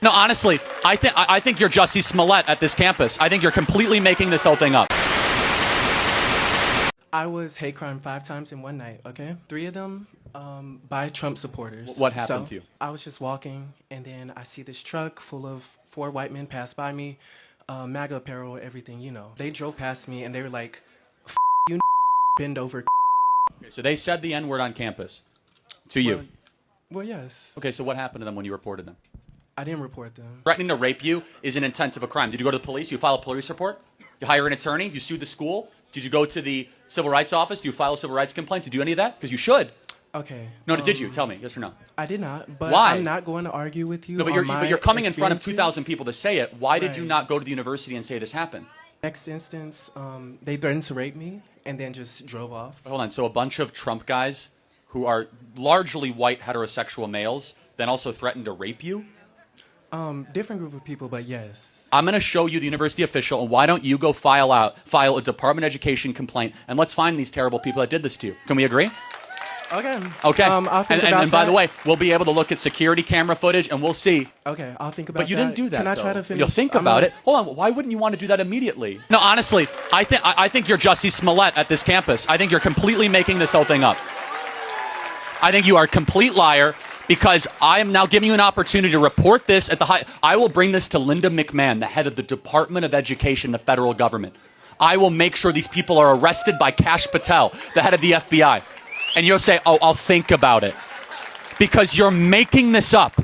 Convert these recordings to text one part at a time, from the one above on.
No, honestly, I think you're Jussie Smollett at this campus. I think you're completely making this whole thing up. I was hate crime 5 times in one night, okay? 3 of them by Trump supporters. What happened to you? I was just walking, and then I see this truck full of 4 white men pass by me, MAGA apparel, everything, you know. They drove past me, and they were like, F you, bend over. Okay, so they said the N-word on campus to you. Well, yes. Okay, so what happened to them when you reported them? I didn't report them. Threatening to rape you is an intent of a crime. Did you go to the police? You file a police report? You hire an attorney? You sue the school? Did you go to the civil rights office? Do you file a civil rights complaint? Did you do any of that? Because you should. Okay. No, did you? Tell me. Yes or no? I did not, but Why? I'm not going to argue with you. No, but you're coming in front of 2,000 people to say it. Why did you Right. not go to the university and say this happened? Next instance, they threatened to rape me and then just drove off. Hold on. So a bunch of Trump guys who are largely white heterosexual males then also threatened to rape you? Different group of people, but yes. I'm going to show you the university official, and why don't you go file a Department of Education complaint, and let's find these terrible people that did this to you. Can we agree? Okay. Okay. I'll think about and by that. the way, we'll be able to look at security camera footage, and we'll see. Okay, I'll think about that. But you didn't do that. Can I though. try to finish? You'll think about it. Hold on. Why wouldn't you want to do that immediately? No, honestly, I think you're Jussie Smollett at this campus. I think you're completely making this whole thing up. I think you are a complete liar. Because I am now giving you an opportunity to report this at the I will bring this to Linda McMahon, the head of the Department of Education, the federal government. I will make sure these people are arrested by Kash Patel, the head of the FBI. And you'll say, oh, I'll think about it. Because you're making this up.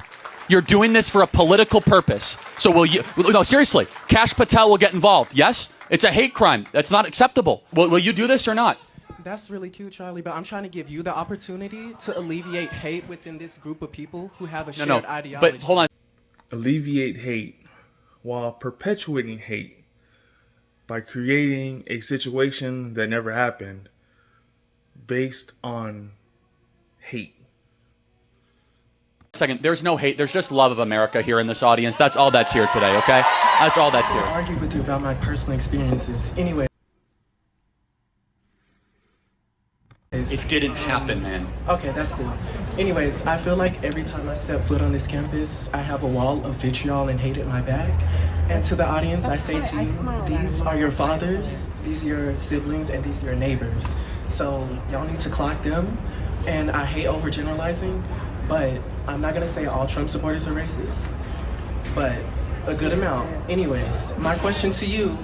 You're doing this for a political purpose. So will you, no, seriously, Kash Patel will get involved. Yes? It's a hate crime. That's not acceptable. Will you do this or not? That's really cute, Charlie, but I'm trying to give you the opportunity to alleviate hate within this group of people who have a shared ideology. But hold on. Alleviate hate while perpetuating hate by creating a situation that never happened based on hate. Second, there's no hate. There's just love of America here in this audience. That's all that's here today, okay? That's all that's here. I'll argue with you about my personal experiences. Anyway. It didn't happen, man. Okay, that's cool. Anyways, I feel like every time I step foot on this campus, I have a wall of vitriol and hate at my back. And to the audience, I say to you, these are your fathers, these are your siblings, and these are your neighbors. So y'all need to clock them. And I hate overgeneralizing, but I'm not gonna say all Trump supporters are racist, but a good amount. Anyways, my question to you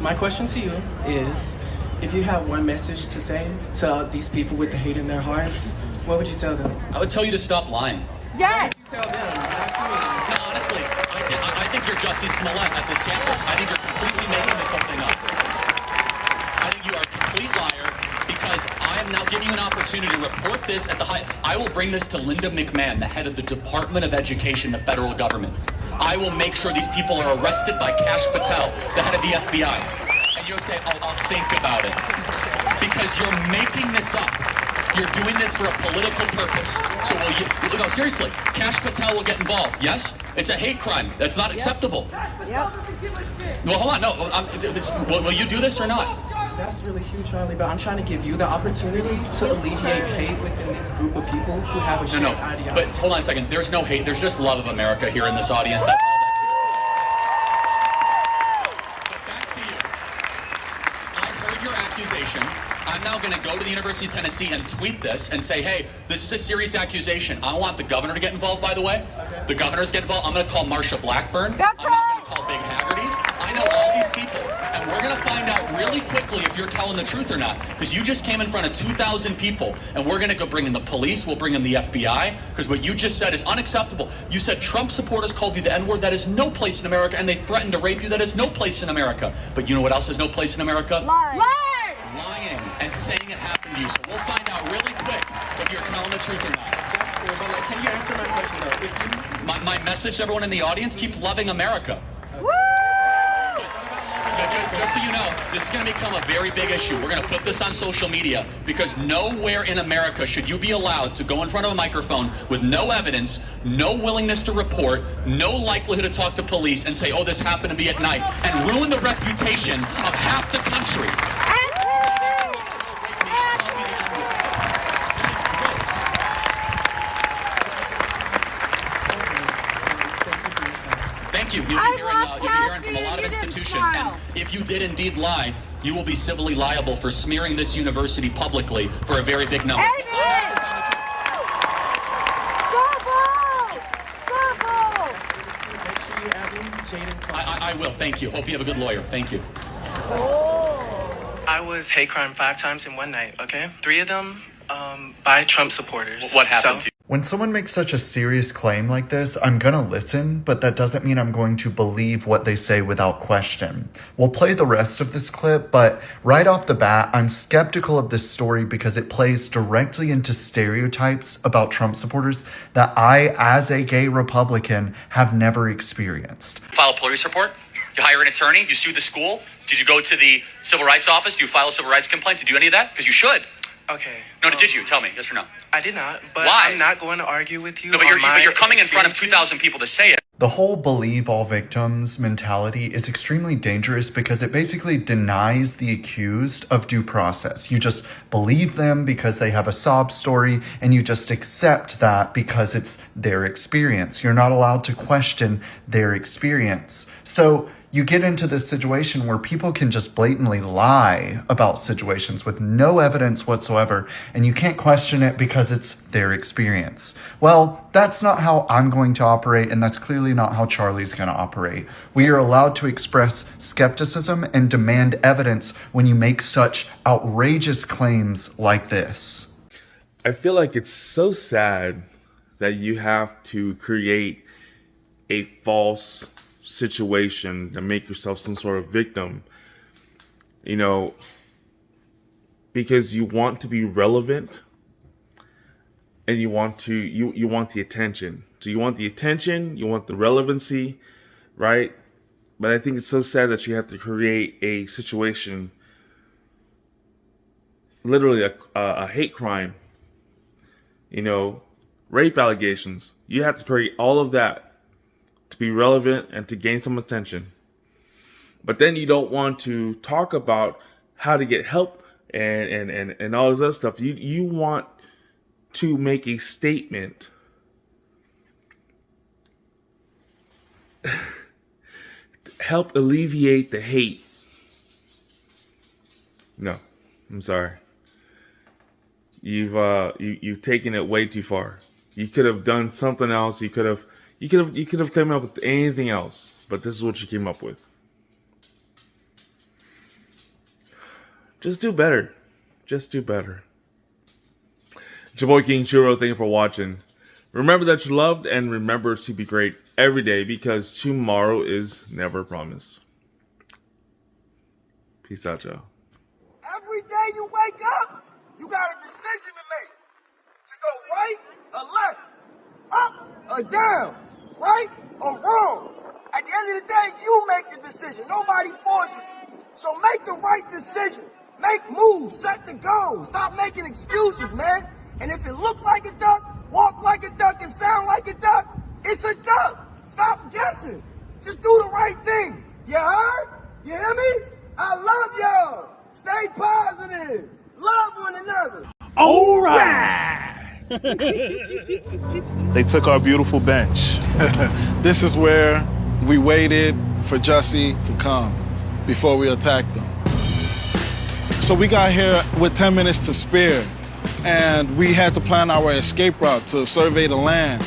is, if you have one message to say to these people with the hate in their hearts, what would you tell them? I would tell you to stop lying. Yes! Tell them, not to me. No, honestly, I think you're Jussie Smollett at this campus. I think you're completely making this whole thing up. I think you are a complete liar because I am now giving you an opportunity to report this at the I will bring this to Linda McMahon, the head of the Department of Education, the federal government. I will make sure these people are arrested by Kash Patel, the head of the FBI. And you'll say, oh, I'll think about it. Because you're making this up. You're doing this for a political purpose. So will you, no, seriously, Kash Patel will get involved, yes? It's a hate crime. That's not acceptable. Yep. Well, hold on, no, will you do this or not? That's really cute, Charlie, but I'm trying to give you the opportunity to alleviate hate within this group of people who have a shared ideology. But hold on a second. There's no hate. There's just love of America here in this audience. That's all that's here. But back to you. I heard your accusation. I'm now going to go to the University of Tennessee and tweet this and say, hey, this is a serious accusation. I want the governor to get involved, by the way. Okay. The governor's get involved. I'm going to call Marsha Blackburn. That's I'm not going to call Big Haggerty. I know all these people. And we're going to find out really quickly if you're telling the truth or not. Because you just came in front of 2,000 people. And we're going to go bring in the police. We'll bring in the FBI. Because what you just said is unacceptable. You said Trump supporters called you the N-word. That is no place in America. And they threatened to rape you. That is no place in America. But you know what else is no place in America? Lying. Lying and saying it happened to you. So we'll find out really quick if you're telling the truth or not. That's cool, but like, can you answer my question though? If you... My message to everyone in the audience, keep loving America. Woo! Just so you know, this is going to become a very big issue. We're going to put this on social media because nowhere in America should you be allowed to go in front of a microphone with no evidence, no willingness to report, no likelihood to talk to police and say, oh, this happened to me at night, and ruin the reputation of half the country. Thank you. You'll be hearing from a lot of institutions. And if you did indeed lie, you will be civilly liable for smearing this university publicly for a very big number. I will. Thank you. Hope you have a good lawyer. Thank you. I was hate crime 5 times in one night, okay? 3 of them by Trump supporters. What happened to you? When someone makes such a serious claim like this, I'm gonna listen, but that doesn't mean I'm going to believe what they say without question. We'll play the rest of this clip, but right off the bat, I'm skeptical of this story because it plays directly into stereotypes about Trump supporters that I, as a gay Republican, have never experienced. File a police report? You hire an attorney? You sue the school? Did you go to the civil rights office? Do you file a civil rights complaint? Did you do any of that? Because you should. Okay. No, did you? Tell me. Yes or no? I did not, but Why? I'm not going to argue with you. No, but you're coming in front of 2,000 people to say it. The whole believe all victims mentality is extremely dangerous because it basically denies the accused of due process. You just believe them because they have a sob story and you just accept that because it's their experience. You're not allowed to question their experience. So you get into this situation where people can just blatantly lie about situations with no evidence whatsoever, and you can't question it because it's their experience. Well, that's not how I'm going to operate, and that's clearly not how Charlie's going to operate. We are allowed to express skepticism and demand evidence when you make such outrageous claims like this. I feel like it's so sad that you have to create a false situation to make yourself some sort of victim, you know, because you want to be relevant and you want the attention. So you want the attention, you want the relevancy, right? But I think it's so sad that you have to create a situation, literally a hate crime, you know, rape allegations. You have to create all of that to be relevant and to gain some attention. But then you don't want to talk about how to get help and all this other stuff. You want to make a statement help alleviate the hate. No, I'm sorry. You've taken it way too far. You could have done something else. You could have come up with anything else, but this is what you came up with. Just do better. Just do better. It's your boy King Churro. Thank you for watching. Remember that you're loved, and remember to be great every day because tomorrow is never promised. Peace out, y'all. Every day you wake up, you got a decision to make. To go right or left, up or down, right or wrong. At the end of the day, you make the decision. Nobody forces you. So make the right decision. Make moves, set the goal. Stop making excuses, man. And if it look like a duck, walk like a duck, and sound like a duck, it's a duck. Stop guessing. Just do the right thing. You heard? You hear me? I love y'all. Stay positive. Love one another. All right. They took our beautiful bench. This is where we waited for Jussie to come before we attacked them. So we got here with 10 minutes to spare, and we had to plan our escape route to survey the land.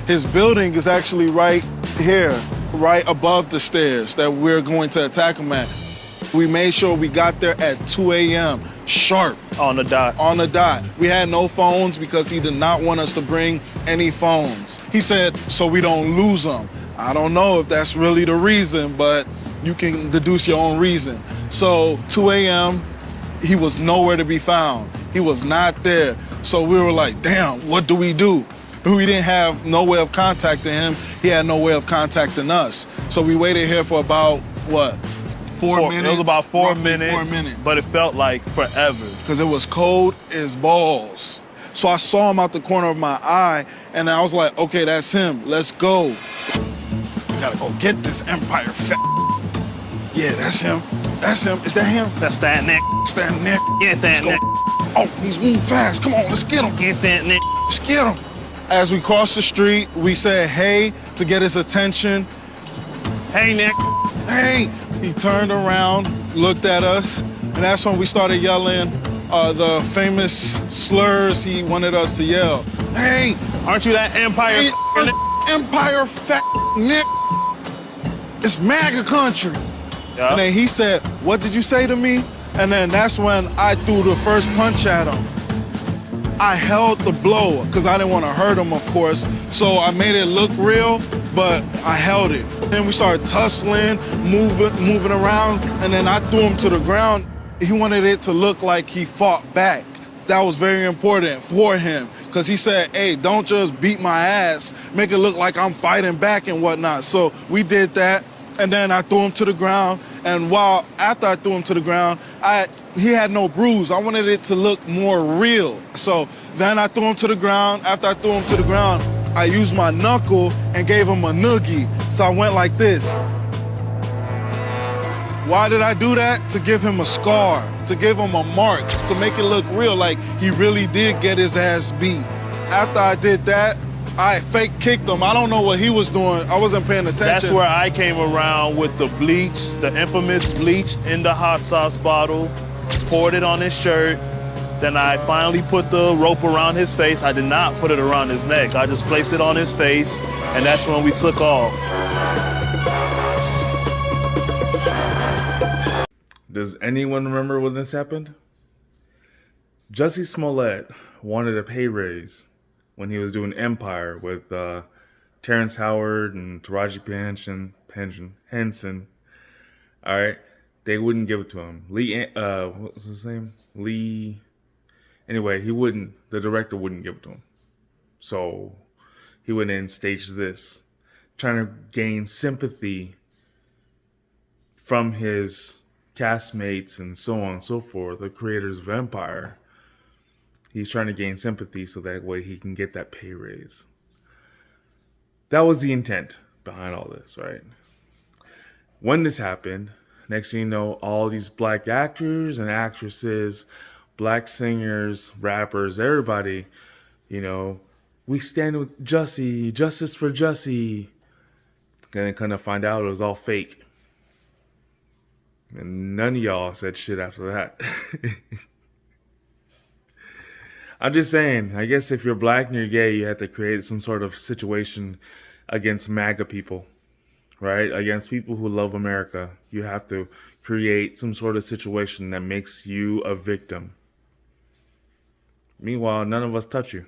His building is actually right here, right above the stairs that we're going to attack him at. We made sure we got there at 2 a.m. sharp. On the dot. On the dot. We had no phones because he did not want us to bring any phones. He said, so we don't lose them. I don't know if that's really the reason, but you can deduce your own reason. So 2 a.m., he was nowhere to be found. He was not there. So we were like, damn, what do? We didn't have no way of contacting him. He had no way of contacting us. So we waited here for about, what, 4 minutes? It was about 4 minutes, 4 minutes. But it felt like forever. Because it was cold as balls. So I saw him out the corner of my eye, and I was like, okay, that's him. Let's go. We gotta go get this Empire fat. Yeah, that's him. That's him. Is that him? That's that Nick. It's that Nick. Get that Nick. Oh, he's moving fast. Come on, let's get him. Get that Nick. Let's get him. As we crossed the street, we said hey to get his attention. Hey, Nick. Hey! He turned around, looked at us, and that's when we started yelling the famous slurs he wanted us to yell. Hey! Aren't you that Empire? Hey, Empire fat Nick! It's MAGA country! Yeah. And then he said, what did you say to me? And then that's when I threw the first punch at him. I held the blow because I didn't want to hurt him, of course. So I made it look real, but I held it. Then we started tussling, moving around, and then I threw him to the ground. He wanted it to look like he fought back. That was very important for him because he said, hey, don't just beat my ass, make it look like I'm fighting back and whatnot. So we did that, and then I threw him to the ground. And after I threw him to the ground, he had no bruise. I wanted it to look more real. So then I threw him to the ground. After I threw him to the ground, I used my knuckle and gave him a noogie. So I went like this. Why did I do that? To give him a scar, to give him a mark, to make it look real, like he really did get his ass beat. After I did that, I fake kicked him. I don't know what he was doing. I wasn't paying attention. That's where I came around with the bleach, the infamous bleach in the hot sauce bottle, poured it on his shirt. Then I finally put the rope around his face. I did not put it around his neck. I just placed it on his face, and that's when we took off. Does anyone remember when this happened? Jussie Smollett wanted a pay raise when he was doing Empire with Terrence Howard and Taraji Henson. All right, they wouldn't give it to him. What was his name? Lee. Anyway, he wouldn't. The director wouldn't give it to him. So he went in and staged this, trying to gain sympathy from his castmates and so on and so forth, the creators of Empire. He's trying to gain sympathy so that way he can get that pay raise. That was the intent behind all this, right? When this happened, next thing you know, all these black actors and actresses, black singers, rappers, everybody, we stand with Jussie, justice for Jussie. And then kind of find out it was all fake. And none of y'all said shit after that. I'm just saying, I guess if you're black and you're gay, you have to create some sort of situation against MAGA people, right? Against people who love America. You have to create some sort of situation that makes you a victim. Meanwhile, none of us touch you.